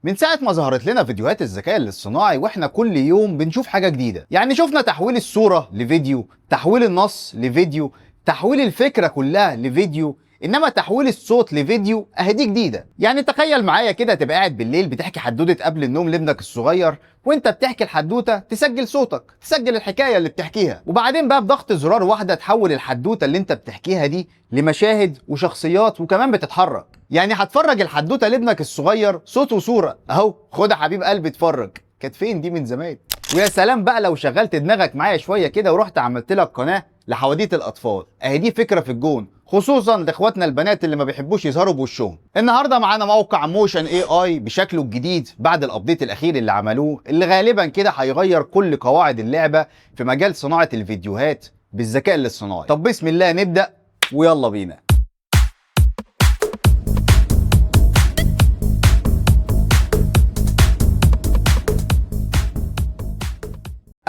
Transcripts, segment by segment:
من ساعة ما ظهرت لنا فيديوهات الذكاء الاصطناعي واحنا كل يوم بنشوف حاجة جديدة. يعني شفنا تحويل الصورة لفيديو، تحويل النص لفيديو، تحويل الفكرة كلها لفيديو، انما تحويل الصوت لفيديو اهي جديدة. يعني تخيل معايا كده تبقى قاعد بالليل بتحكي حدوتة قبل النوم لابنك الصغير، وانت بتحكي الحدوتة تسجل صوتك، تسجل الحكاية اللي بتحكيها، وبعدين بقى بضغط زرار واحدة تحول الحدوتة اللي انت بتحكيها دي لمشاهد وشخصيات وكمان بتتحرك. يعني هتفرج الحدوته لابنك الصغير صوت وصوره اهو. خد يا حبيب قلبي اتفرج. كانت فين دي من زمان؟ ويا سلام بقى لو شغلت دماغك معايا شويه كده ورحت عملت لك قناه لحواديت الاطفال، اهي دي فكره في الجون، خصوصا لاخواتنا البنات اللي ما بيحبوش يظهروا بوشهم. النهارده معانا موقع موشن اي اي بشكله الجديد بعد الابديت الاخير اللي عملوه، اللي غالبا كده هيغير كل قواعد اللعبه في مجال صناعه الفيديوهات بالذكاء الاصطناعي. طب بسم الله نبدا ويلا بينا.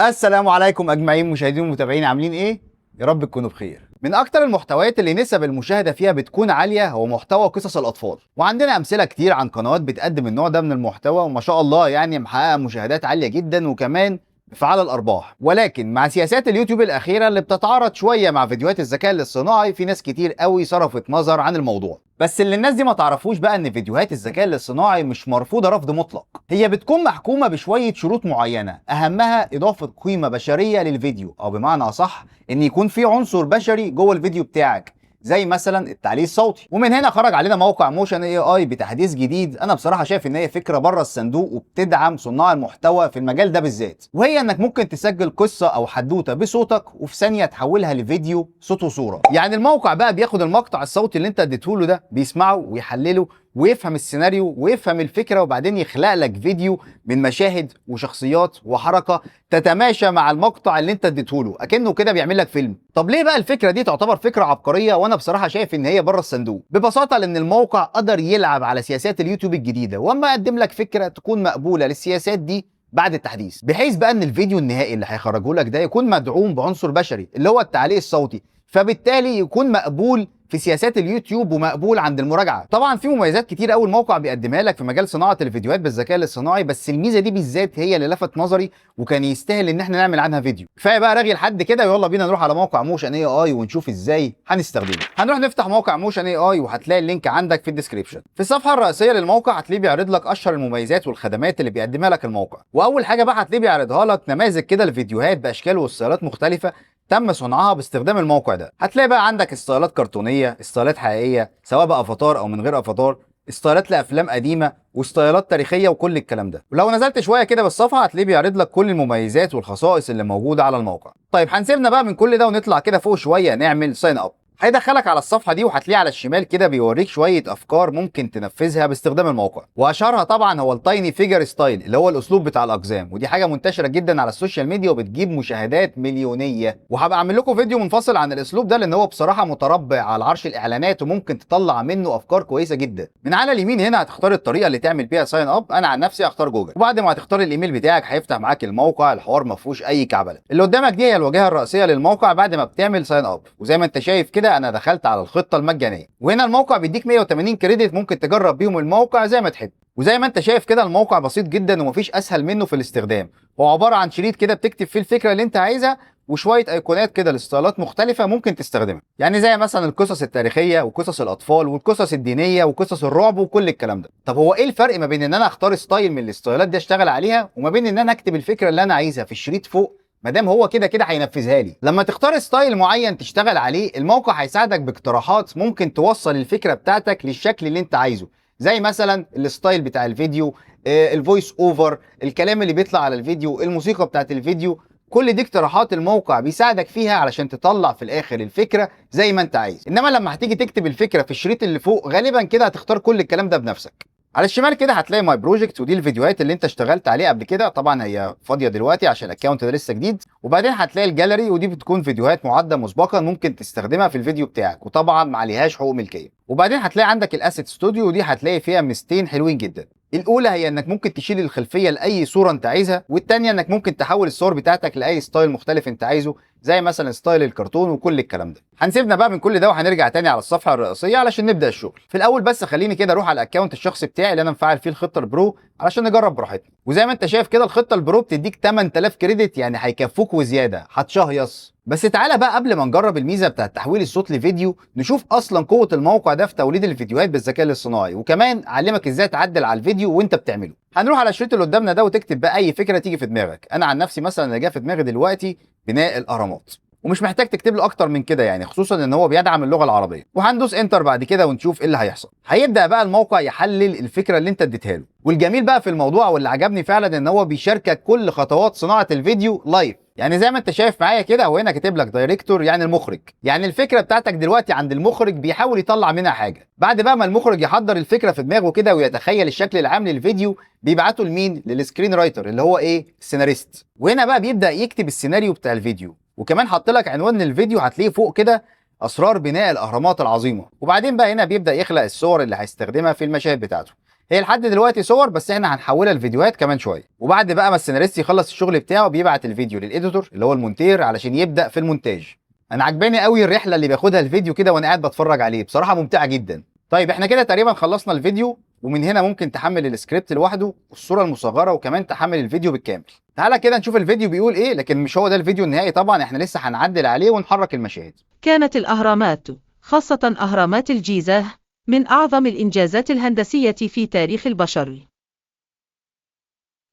السلام عليكم اجمعين مشاهدين ومتابعين، عاملين ايه؟ يا رب تكونوا بخير. من اكتر المحتويات اللي نسب المشاهده فيها بتكون عاليه هو محتوى قصص الاطفال، وعندنا امثله كتير عن قنوات بتقدم النوع ده من المحتوى وما شاء الله يعني محققه مشاهدات عاليه جدا وكمان بفعال الارباح. ولكن مع سياسات اليوتيوب الاخيره اللي بتتعارض شويه مع فيديوهات الذكاء الاصطناعي، في ناس كتير قوي صرفت نظر عن الموضوع. بس اللي الناس دي ما تعرفوش بقى ان فيديوهات الذكاء الاصطناعي مش مرفوضه رفض مطلق، هي بتكون محكومه بشويه شروط معينه، اهمها اضافه قيمه بشريه للفيديو، او بمعنى اصح ان يكون في عنصر بشري جوه الفيديو بتاعك، زي مثلا التعليق الصوتي. ومن هنا خرج علينا موقع موشن اي اي بتحديث جديد، انا بصراحه شايف ان هي فكره بره الصندوق وبتدعم صناع المحتوى في المجال ده بالذات، وهي انك ممكن تسجل قصه او حدوته بصوتك وفي ثانيه تحولها لفيديو صوت وصوره. يعني الموقع بقى بياخد المقطع الصوتي اللي انت اديته له ده، بيسمعه ويحلله ويفهم السيناريو ويفهم الفكره، وبعدين يخلق لك فيديو من مشاهد وشخصيات وحركه تتماشى مع المقطع اللي انت اديته له، اكنه كده بيعمل لك فيلم. طب ليه بقى الفكره دي تعتبر فكره عبقريه وانا بصراحه شايف ان هي بره الصندوق؟ ببساطه لان الموقع قدر يلعب على سياسات اليوتيوب الجديده، واما قدم لك فكره تكون مقبوله للسياسات دي بعد التحديث، بحيث بقى ان الفيديو النهائي اللي هيخرجه لك ده يكون مدعوم بعنصر بشري اللي هو التعليق الصوتي، فبالتالي يكون مقبول في سياسات اليوتيوب ومقبول عند المراجعه. طبعا في مميزات كتير قوي الموقع بيقدمها لك في مجال صناعه الفيديوهات بالذكاء الاصطناعي، بس الميزه دي بالذات هي اللي لفت نظري وكان يستاهل ان احنا نعمل عنها فيديو. كفايه بقى رغي لحد كده، ويلا بينا نروح على موقع موشن اي اي ونشوف ازاي هنستخدمه. هنروح نفتح موقع موشن اي اي وهتلاقي اللينك عندك في الديسكريبشن. في الصفحه الرئيسيه للموقع هتلاقيه بيعرض لك اشهر المميزات والخدمات اللي بيقدمها لك الموقع، واول حاجه بقى هتلاقيه بيعرضها لك نماذج كده لفيديوهات باشكال وستايلات مختلفه تم صنعها باستخدام الموقع ده. هتلاقي بقى عندك ستايلات كرتونيه، ستايلات حقيقيه سواء بقى افاتار او من غير افاتار، ستايلات لافلام قديمه وستايلات تاريخيه وكل الكلام ده. ولو نزلت شويه كده بالصفحه هتلاقيه بيعرض لك كل المميزات والخصائص اللي موجوده على الموقع. طيب هنسيبنا بقى من كل ده ونطلع كده فوق شويه نعمل ساين اب. هيدخلك على الصفحه دي وهتلاقيه على الشمال كده بيوريك شويه افكار ممكن تنفذها باستخدام الموقع، واشهرها طبعا هو التايني فيجر ستايل اللي هو الاسلوب بتاع الاقزام، ودي حاجه منتشره جدا على السوشيال ميديا وبتجيب مشاهدات مليونيه. وهبقى اعمل لكم فيديو منفصل عن الاسلوب ده لان هو بصراحه متربع على عرش الاعلانات وممكن تطلع منه افكار كويسه جدا. من على اليمين هنا هتختار الطريقه اللي تعمل بيها ساين اب، انا عن نفسي هختار جوجل، وبعد ما هتختار الايميل بتاعك هيفتح معاك الموقع. الحوار ما فيهوش اي كعبله. اللي قدامك دي هي الواجهه الرئيسيه للموقع بعد ما بتعمل ساين اب، وزي ما انت شايف كده انا دخلت على الخطه المجانيه، وهنا الموقع بيديك 180 كريدت ممكن تجرب بيهم الموقع زي ما تحب. وزي ما انت شايف كده الموقع بسيط جدا ومفيش اسهل منه في الاستخدام، هو عباره عن شريط كده بتكتب فيه الفكره اللي انت عايزها وشويه ايقونات كده لستايلات مختلفه ممكن تستخدمها، يعني زي مثلا القصص التاريخيه وقصص الاطفال والقصص الدينيه وقصص الرعب وكل الكلام ده. طب هو ايه الفرق ما بين ان انا اختار ستايل من الستايلات دي اشتغل عليها وما بين ان انا اكتب الفكره اللي انا عايزها في الشريط فوق، ما دام هو كده كده هينفذها لي؟ لما تختار ستايل معين تشتغل عليه الموقع هيساعدك باقتراحات ممكن توصل الفكره بتاعتك للشكل اللي انت عايزه، زي مثلا الستايل بتاع الفيديو، الفويس اوفر، الكلام اللي بيطلع على الفيديو، الموسيقى بتاعت الفيديو. كل دي اقتراحات الموقع بيساعدك فيها علشان تطلع في الاخر الفكره زي ما انت عايز. انما لما هتيجي تكتب الفكره في الشريط اللي فوق غالبا كده هتختار كل الكلام ده بنفسك. على الشمال كده هتلاقي ماي بروجكت، ودي الفيديوهات اللي انت اشتغلت عليها قبل كده، طبعا هي فاضيه دلوقتي عشان الاكونت ده لسه جديد. وبعدين هتلاقي الجاليري، ودي بتكون فيديوهات معده مسبقا ممكن تستخدمها في الفيديو بتاعك، وطبعا ما عليهاش حقوق ملكيه. وبعدين هتلاقي عندك الاسيت ستوديو، ودي هتلاقي فيها ميزتين حلوين جدا. الاولى هي انك ممكن تشيل الخلفيه لاي صوره انت عايزها، والثانيه انك ممكن تحول الصور بتاعتك لاي ستايل مختلف انت عايزه، زي مثلا ستايل الكرتون وكل الكلام ده. هنسيبنا بقى من كل ده وهنرجع تاني على الصفحه الرئيسيه علشان نبدا الشغل. في الاول بس خليني كده اروح على الاكونت الشخصي بتاعي اللي انا مفعل فيه الخطه البرو علشان نجرب براحتنا. وزي ما انت شايف كده الخطه البرو بتديك 8000 كريدت، يعني هيكفوك وزياده، هتشهيص. بس تعالى بقى قبل ما نجرب الميزه بتاعت تحويل الصوت لفيديو نشوف اصلا قوه الموقع ده في توليد الفيديوهات بالذكاء الاصطناعي، وكمان اعلمك ازاي تعدل على الفيديو وانت بتعمله. هنروح على الشريط اللي قدامنا ده وتكتب بقى اي فكره تيجي في دماغك. انا عن نفسي مثلا اللي جه في دماغي دلوقتي بناء الاهرامات، ومش محتاج تكتب له اكتر من كده يعني، خصوصا ان هو بيدعم اللغه العربيه. وهندوس انتر بعد كده ونشوف ايه اللي هيحصل. هيبدا بقى الموقع يحلل الفكره اللي انت اديتها له، والجميل بقى في الموضوع واللي عجبني فعلا ان هو بيشاركك كل خطوات صناعه الفيديو لايف. يعني زي ما انت شايف معايا كده، وهنا كاتب لك دايركتور يعني المخرج، يعني الفكره بتاعتك دلوقتي عند المخرج بيحاول يطلع منها حاجه. بعد بقى ما المخرج يحضر الفكره في دماغه كده ويتخيل الشكل العام للفيديو، بيبعته لمين؟ للسكرين رايتر اللي هو ايه؟ السيناريست. وهنا بقى بيبدا يكتب السيناريو بتاع الفيديو. وكمان حط لك عنوان للفيديو هتلاقيه فوق كده، اسرار بناء الاهرامات العظيمه. وبعدين بقى هنا بيبدا يخلق الصور اللي هيستخدمها في المشاهد بتاعته. هي لحد دلوقتي صور، بس احنا هنحولها لفيديوهات كمان شويه. وبعد بقى ما السيناريست يخلص الشغل بتاعه بيبعت الفيديو للاديتور اللي هو المونتير علشان يبدا في المونتاج. انا عجباني قوي الرحله اللي بياخدها الفيديو كده وانا قاعد بتفرج عليه، بصراحه ممتعه جدا. طيب احنا كده تقريبا خلصنا الفيديو، ومن هنا ممكن تحمل السكريبت لوحده والصوره المصغره، وكمان تحمل الفيديو بالكامل. تعالى كده نشوف الفيديو بيقول ايه، لكن مش هو ده الفيديو النهائي طبعا، احنا لسه هنعدل عليه ونحرك المشاهد. كانت الأهرامات، خاصة أهرامات الجيزة، من أعظم الإنجازات الهندسية في تاريخ البشر.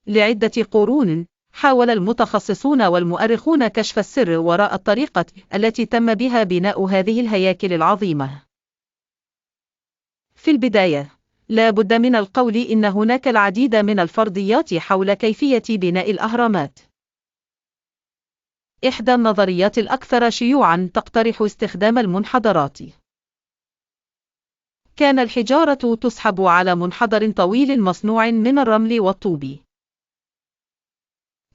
لعدة قرون، حاول المتخصصون والمؤرخون كشف السر وراء الطريقة التي تم بها بناء هذه الهياكل العظيمة. في البداية، لا بد من القول إن هناك العديد من الفرضيات حول كيفية بناء الأهرامات. إحدى النظريات الأكثر شيوعاً تقترح استخدام المنحدرات. كان الحجارة تسحب على منحدر طويل مصنوع من الرمل والطوب.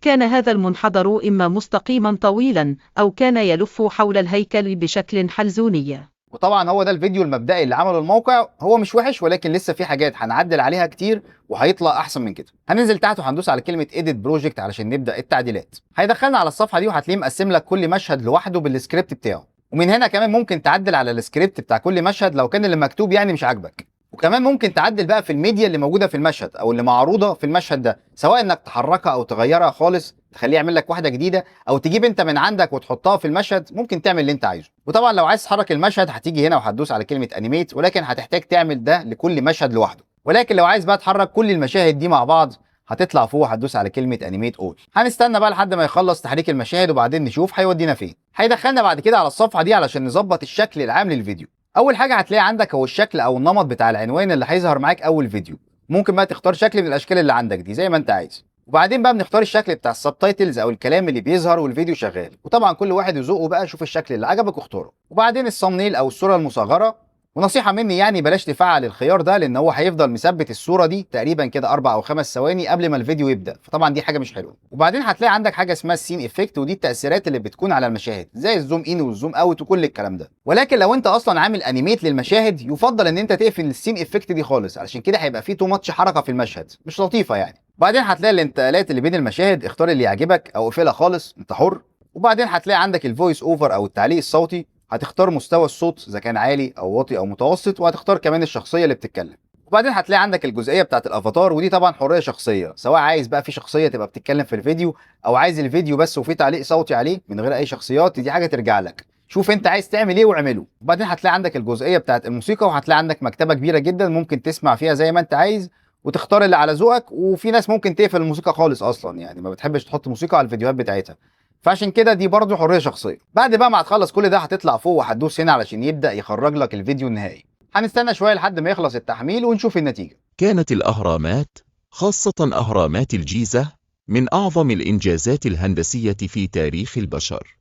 كان هذا المنحدر إما مستقيماً طويلاً أو كان يلف حول الهيكل بشكل حلزوني. وطبعا هو ده الفيديو المبدئي اللي عمله الموقع. هو مش وحش، ولكن لسه في حاجات هنعدل عليها كتير وهيطلع احسن من كده. هننزل تحت وهندوس على كلمه اديت بروجكت علشان نبدا التعديلات. هيدخلنا على الصفحه دي وهتلاقيه مقسم لك كل مشهد لوحده بالسكريبت بتاعه. ومن هنا كمان ممكن تعدل على السكريبت بتاع كل مشهد لو كان اللي مكتوب يعني مش عاجبك. وكمان ممكن تعدل بقى في الميديا اللي موجوده في المشهد او اللي معروضه في المشهد ده، سواء انك تحركها او تغيرها خالص تخليه يعمل لك واحده جديده، او تجيب انت من عندك وتحطها في المشهد. ممكن تعمل اللي انت عايزه. وطبعا لو عايز تحرك المشهد هتيجي هنا وهتدوس على كلمه انيميت، ولكن هتحتاج تعمل ده لكل مشهد لوحده. ولكن لو عايز بقى تحرك كل المشاهد دي مع بعض هتطلع فوق هتدوس على كلمه انيميت اول. هنستنى بقى لحد ما يخلص تحريك المشاهد وبعدين نشوف هيودينا فين. هيدخلنا بعد كده على الصفحه دي علشان نظبط الشكل العام للفيديو. اول حاجه هتلاقي عندك هو الشكل او النمط بتاع العنوان اللي هيظهر معاك اول فيديو. ممكن بقى تختار شكل من الاشكال اللي عندك دي زي ما انت عايز. وبعدين بقى بنختار الشكل بتاع السبتايتلز او الكلام اللي بيظهر والفيديو شغال. وطبعا كل واحد يذوقه بقى، شوف الشكل اللي عجبك واختاره. وبعدين الصمنيل او الصوره المصغره. ونصيحه مني يعني بلاش تفعل الخيار ده، لان هو هيفضل مثبت الصوره دي تقريبا كده 4 أو 5 ثواني قبل ما الفيديو يبدا، فطبعا دي حاجه مش حلوه. وبعدين هتلاقي عندك حاجه اسمها السين افكت، ودي التاثيرات اللي بتكون على المشاهد زي الزوم ان والزوم اوت وكل الكلام ده. ولكن لو انت اصلا عامل انيميت للمشاهد يفضل ان انت تقفل السين افكت دي خالص، علشان كده هيبقى فيه تو ماتش حركه في المشهد مش لطيفه يعني. بعدين هتلاقي الانتقالات اللي بين المشاهد، اختار اللي يعجبك او اقفلها خالص انت حر. وبعدين هتلاقي عندك الفويس اوفر او التعليق الصوتي، هتختار مستوى الصوت اذا كان عالي او واطي او متوسط، وهتختار كمان الشخصيه اللي بتتكلم. وبعدين هتلاقي عندك الجزئيه بتاعه الافاتار، ودي طبعا حريه شخصيه، سواء عايز بقى في شخصيه تبقى بتتكلم في الفيديو او عايز الفيديو بس وفي تعليق صوتي عليه من غير اي شخصيات، دي حاجه ترجع لك. شوف انت عايز تعمل ايه واعمله. وبعدين هتلاقي عندك الجزئيه بتاعه الموسيقى، وهتلاقي عندك مكتبه كبيره جدا ممكن تسمع فيها زي ما انت عايز وتختار اللي على ذوقك. وفي ناس ممكن تقفل الموسيقى خالص اصلا، يعني ما بتحبش تحط موسيقى على الفيديوهات بتاعتها، فعشان كده دي برضه حريه شخصيه. بعد بقى ما هتخلص كل ده هتطلع فوق وهتدوس هنا علشان يبدا يخرج لك الفيديو النهائي. هنستنى شويه لحد ما يخلص التحميل ونشوف النتيجه. كانت الأهرامات، خاصة أهرامات الجيزة، من أعظم الإنجازات الهندسية في تاريخ البشر.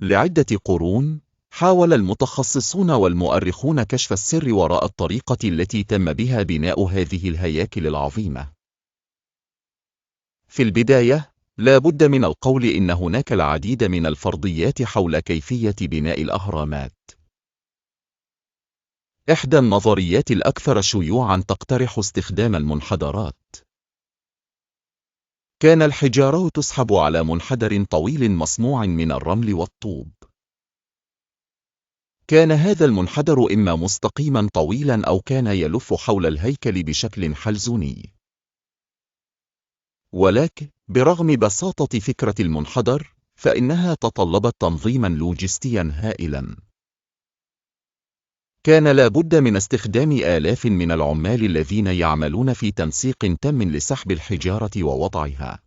لعدة قرون، حاول المتخصصون والمؤرخون كشف السر وراء الطريقة التي تم بها بناء هذه الهياكل العظيمة. في البداية، لا بد من القول إن هناك العديد من الفرضيات حول كيفية بناء الأهرامات. إحدى النظريات الأكثر شيوعاً تقترح استخدام المنحدرات. كان الحجارة تسحب على منحدر طويل مصنوع من الرمل والطوب. كان هذا المنحدر إما مستقيماً طويلاً أو كان يلف حول الهيكل بشكل حلزوني. ولكن برغم بساطة فكرة المنحدر، فإنها تطلبت تنظيماً لوجستياً هائلاً. كان لابد من استخدام آلاف من العمال الذين يعملون في تنسيق تام لسحب الحجارة ووضعها.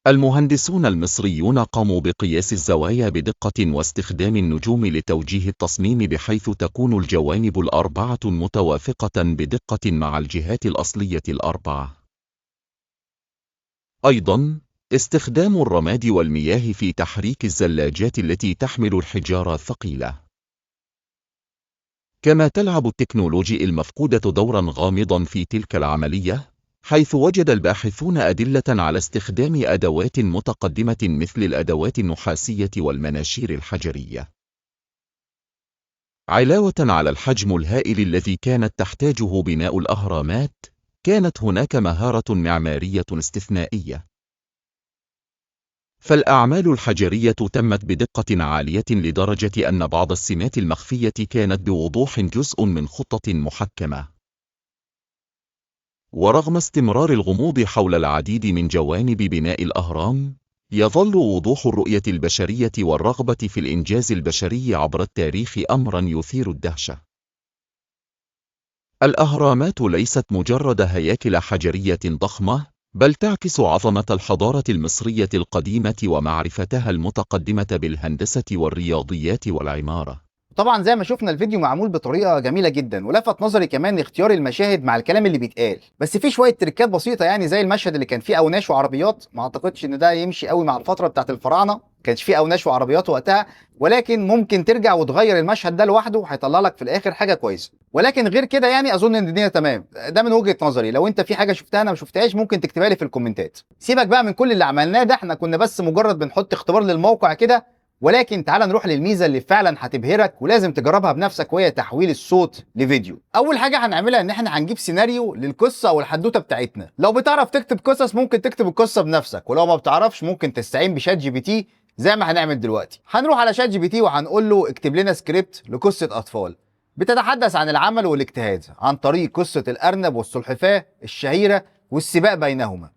المهندسون المصريون قاموا بقياس الزوايا بدقة واستخدام النجوم لتوجيه التصميم بحيث تكون الجوانب الأربعة متوافقة بدقة مع الجهات الأصلية الأربعة. أيضاً، استخدام الرماد والمياه في تحريك الزلاجات التي تحمل الحجارة الثقيلة. كما تلعب التكنولوجيا المفقودة دوراً غامضاً في تلك العملية، حيث وجد الباحثون أدلة على استخدام أدوات متقدمة مثل الأدوات النحاسية والمناشير الحجرية. علاوة على الحجم الهائل الذي كانت تحتاجه بناء الأهرامات، كانت هناك مهارة معمارية استثنائية. فالأعمال الحجرية تمت بدقة عالية لدرجة أن بعض السمات المخفية كانت بوضوح جزء من خطة محكمة. ورغم استمرار الغموض حول العديد من جوانب بناء الأهرام، يظل وضوح الرؤية البشرية والرغبة في الإنجاز البشري عبر التاريخ أمراً يثير الدهشة. الأهرامات ليست مجرد هياكل حجرية ضخمة، بل تعكس عظمة الحضارة المصرية القديمة ومعرفتها المتقدمة بالهندسة والرياضيات والعمارة. طبعا زي ما شفنا الفيديو معمول بطريقه جميله جدا، ولفت نظري كمان اختيار المشاهد مع الكلام اللي بيتقال، بس في شويه تريكات بسيطه يعني زي المشهد اللي كان فيه اوناش وعربيات. ما اعتقدش ان ده يمشي قوي مع الفتره بتاعت الفراعنه، ما كانش فيه اوناش وعربيات وقتها، ولكن ممكن ترجع وتغير المشهد ده لوحده، هيطلع لك في الاخر حاجه كويسه. ولكن غير كده يعني اظن ان الدنيا تمام. ده من وجهه نظري. لو انت في حاجه شفتها انا ما شفتهاش ممكن تكتبها لي في الكومنتات. سيبك بقى من كل اللي عملناه ده، احنا كنا بس مجرد بنحط اختبار للموقع كده. ولكن تعال نروح للميزه اللي فعلا هتبهرك ولازم تجربها بنفسك، وهي تحويل الصوت لفيديو. اول حاجه هنعملها ان احنا هنجيب سيناريو للقصه او الحدوته بتاعتنا. لو بتعرف تكتب قصص ممكن تكتب القصه بنفسك، ولو ما بتعرفش ممكن تستعين بشات جي بي تي زي ما هنعمل دلوقتي. هنروح على شات جي بي تي وهنقول له اكتب لنا سكريبت لقصه اطفال بتتحدث عن العمل والاجتهاد عن طريق قصه الارنب والسلحفاه الشهيره والسباق بينهما.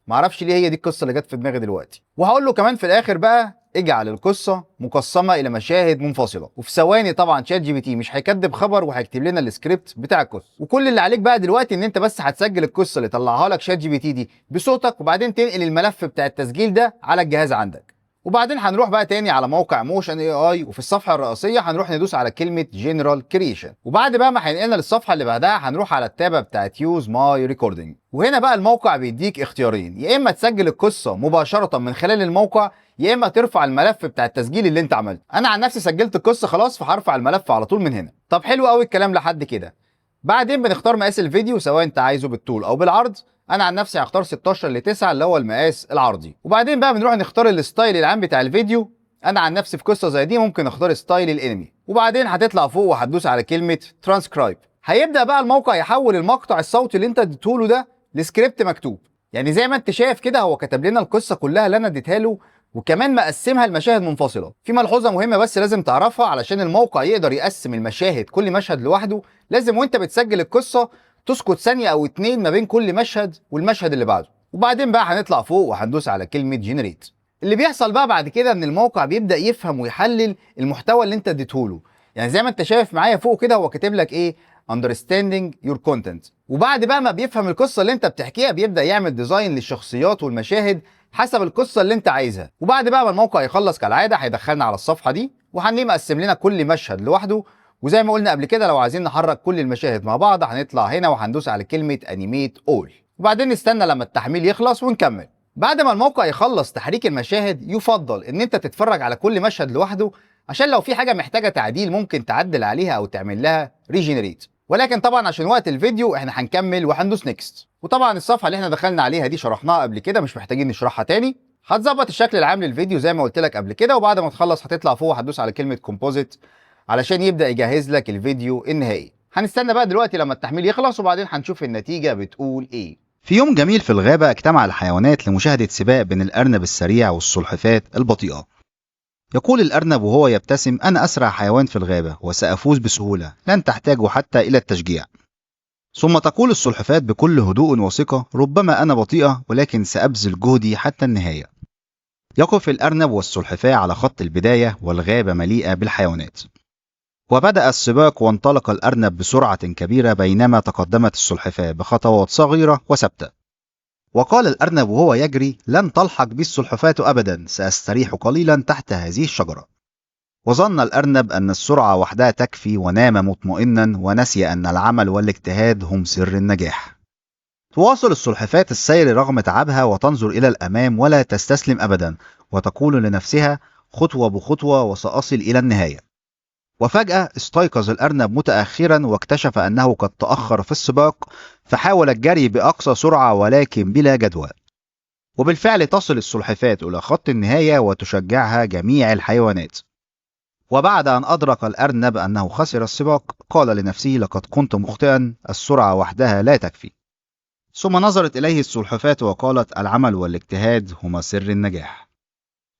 معرفش ليه هي دي القصه اللي جت في دماغي دلوقتي. وهقول له كمان في الاخر بقى اجعل القصه مقسمه الى مشاهد منفصله، وفي ثواني طبعا شات جي بي تي مش هيكدب خبر وهيكتب لنا السكريبت بتاع القصه. وكل اللي عليك بقى دلوقتي ان انت بس هتسجل القصه اللي طلعها لك شات جي بي تي دي بصوتك، وبعدين تنقل الملف بتاع التسجيل ده على الجهاز عندك. وبعدين هنروح بقى تاني على موقع موشن اي اي، وفي الصفحه الرئيسيه هنروح ندوس على كلمه جنرال كريشن، وبعد بقى ما هينقلنا للصفحه اللي بعدها هنروح على التابه بتاعت يوز ماي ريكوردنج. وهنا بقى الموقع بيديك اختيارين، يا اما تسجل القصه مباشره من خلال الموقع، يا اما ترفع الملف بتاع التسجيل اللي انت عملته. انا عن نفسي سجلت القصه خلاص، فهرفع الملف على طول من هنا. طب حلو قوي الكلام لحد كده. بعدين بنختار مقاس الفيديو سواء انت عايزه بالطول او بالعرض. انا عن نفسي هختار 16 ل 9 اللي هو المقاس العرضي. وبعدين بقى بنروح نختار الستايل العام بتاع الفيديو. انا عن نفسي في قصه زي دي ممكن اختار ستايل الانمي. وبعدين هتطلع فوق وهتدوس على كلمه ترانسكرايب. هيبدا بقى الموقع يحول المقطع الصوتي اللي انت اديته له ده لسكريبت مكتوب. يعني زي ما انت شايف كده هو كتب لنا القصه كلها اللي انا اديتها له، وكمان مقسمها لمشاهد منفصله. في ملحوظه مهمه بس لازم تعرفها، علشان الموقع يقدر يقسم المشاهد كل مشهد لوحده لازم وانت بتسجل القصه تسكت ثانيه او اتنين ما بين كل مشهد والمشهد اللي بعده. وبعدين بقى هنطلع فوق وهندوس على كلمه جنريت. اللي بيحصل بقى بعد كده ان الموقع بيبدا يفهم ويحلل المحتوى اللي انت اديته له. يعني زي ما انت شايف معايا فوق كده هو كاتب لك ايه understanding your content. وبعد بقى ما بيفهم القصه اللي انت بتحكيها بيبدا يعمل ديزاين للشخصيات والمشاهد حسب القصه اللي انت عايزها. وبعد بقى ما الموقع يخلص كالعاده هيدخلنا على الصفحه دي، وهنلاقيه مقسم لنا كل مشهد لوحده. وزي ما قلنا قبل كده لو عايزين نحرك كل المشاهد مع بعض هنطلع هنا وهندوس على كلمه انيميت اول، وبعدين نستنى لما التحميل يخلص ونكمل. بعد ما الموقع يخلص تحريك المشاهد يفضل ان انت تتفرج على كل مشهد لوحده، عشان لو في حاجه محتاجه تعديل ممكن تعدل عليها او تعمل لها ريجنريت. ولكن طبعا عشان وقت الفيديو احنا هنكمل وهندوس نيكست. وطبعا الصفحه اللي احنا دخلنا عليها دي شرحناها قبل كده مش محتاجين نشرحها تاني. هتظبط الشكل العام للفيديو زي ما قلت لك قبل كده، وبعد ما تخلص هتطلع فوق هتدوس على كلمه كومبوزيت علشان يبدأ يجهز لك الفيديو النهائي. هنستنى بقى دلوقتي لما التحميل يخلص وبعدين هنشوف النتيجة بتقول ايه. في يوم جميل في الغابة اجتمع الحيوانات لمشاهدة سباق بين الأرنب السريع والسلحفاة البطيئة. يقول الأرنب وهو يبتسم: أنا أسرع حيوان في الغابة وسأفوز بسهولة، لن تحتاج حتى إلى التشجيع. ثم تقول السلحفاة بكل هدوء وثقة: ربما أنا بطيئة ولكن سأبذل جهدي حتى النهاية. يقف الأرنب والسلحفاة على خط البداية والغابة مليئة بالحيوانات. وبدأ السباق وانطلق الأرنب بسرعة كبيرة بينما تقدمت السلحفاة بخطوات صغيرة وثابتة. وقال الأرنب وهو يجري: لن تلحق بي السلحفاة أبدا، سأستريح قليلا تحت هذه الشجرة. وظن الأرنب أن السرعة وحدها تكفي ونام مطمئنا ونسي أن العمل والاجتهاد هم سر النجاح. تواصل السلحفاة السير رغم تعبها وتنظر إلى الأمام ولا تستسلم أبدا، وتقول لنفسها: خطوة بخطوة وسأصل إلى النهاية. وفجأة استيقظ الأرنب متأخرا واكتشف أنه قد تأخر في السباق، فحاول الجري بأقصى سرعة ولكن بلا جدوى. وبالفعل تصل السلحفاة إلى خط النهاية وتشجعها جميع الحيوانات. وبعد أن أدرك الأرنب أنه خسر السباق قال لنفسه: لقد كنت مخطئا، السرعة وحدها لا تكفي. ثم نظرت إليه السلحفاة وقالت: العمل والاجتهاد هما سر النجاح.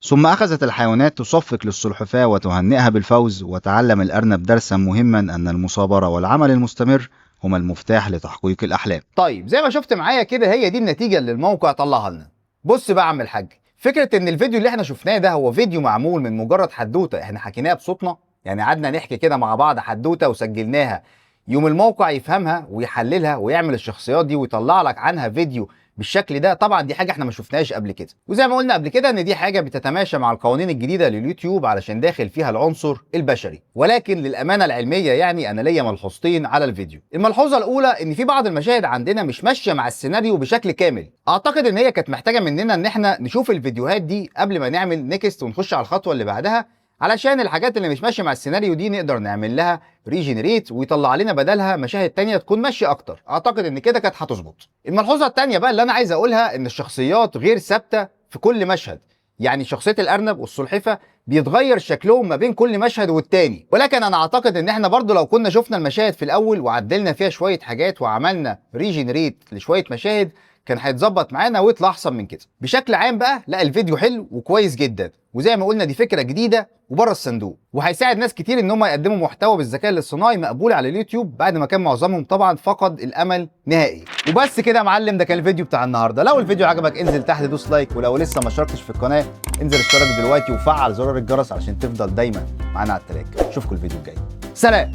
ثم أخذت الحيوانات تصفق للسلحفاة وتهنئها بالفوز. وتعلم الأرنب درسا مهما أن المثابرة والعمل المستمر هما المفتاح لتحقيق الأحلام. طيب زي ما شفت معايا كده، هي دي النتيجة اللي الموقع طلعها لنا. بص بقى يا عم الحاج، فكرة ان الفيديو اللي احنا شفناه ده هو فيديو معمول من مجرد حدوتة احنا حكيناها بصوتنا، يعني قعدنا نحكي كده مع بعض حدوتة وسجلناها، يوم الموقع يفهمها ويحللها ويعمل الشخصيات دي ويطلع لك عنها فيديو بالشكل ده، طبعا دي حاجه احنا ما شفناهاش قبل كده. وزي ما قلنا قبل كده ان دي حاجه بتتماشى مع القوانين الجديده لليوتيوب علشان داخل فيها العنصر البشري. ولكن للامانه العلميه يعني انا ليا ملحوظتين على الفيديو. الملحوظه الاولى ان في بعض المشاهد عندنا مش ماشيه مع السيناريو بشكل كامل. اعتقد ان هي كانت محتاجه مننا ان احنا نشوف الفيديوهات دي قبل ما نعمل نيكست ونخش على الخطوه اللي بعدها، علشان الحاجات اللي مش ماشيه مع السيناريو دي نقدر نعمل لها ريجنريت ويطلع لنا بدلها مشاهد تانية تكون ماشيه اكتر. اعتقد ان كده كانت هتظبط. الملحوظه التانية بقى اللي انا عايز اقولها ان الشخصيات غير ثابته في كل مشهد، يعني شخصيه الارنب والسلحفه بيتغير شكلهم ما بين كل مشهد والتاني. ولكن انا اعتقد ان احنا برضو لو كنا شفنا المشاهد في الاول وعدلنا فيها شويه حاجات وعملنا ريجنريت لشويه مشاهد كان هيتظبط معانا ويطلع احسن من كده. بشكل عام بقى لا، الفيديو حلو وكويس جدا، وزي ما قلنا دي فكره جديده وبره الصندوق، وهيساعد ناس كتير ان هم يقدموا محتوى بالذكاء الاصطناعي مقبول على اليوتيوب بعد ما كان معظمهم طبعا فقد الامل نهائي. وبس كده يا معلم، ده كان الفيديو بتاع النهارده. لو الفيديو عجبك انزل تحت دوس لايك، ولو لسه ما اشتركتش في القناه انزل اشترك دلوقتي وفعل زرار الجرس علشان تفضل دايما معانا على التراك. اشوفكم الفيديو الجاي، سلام.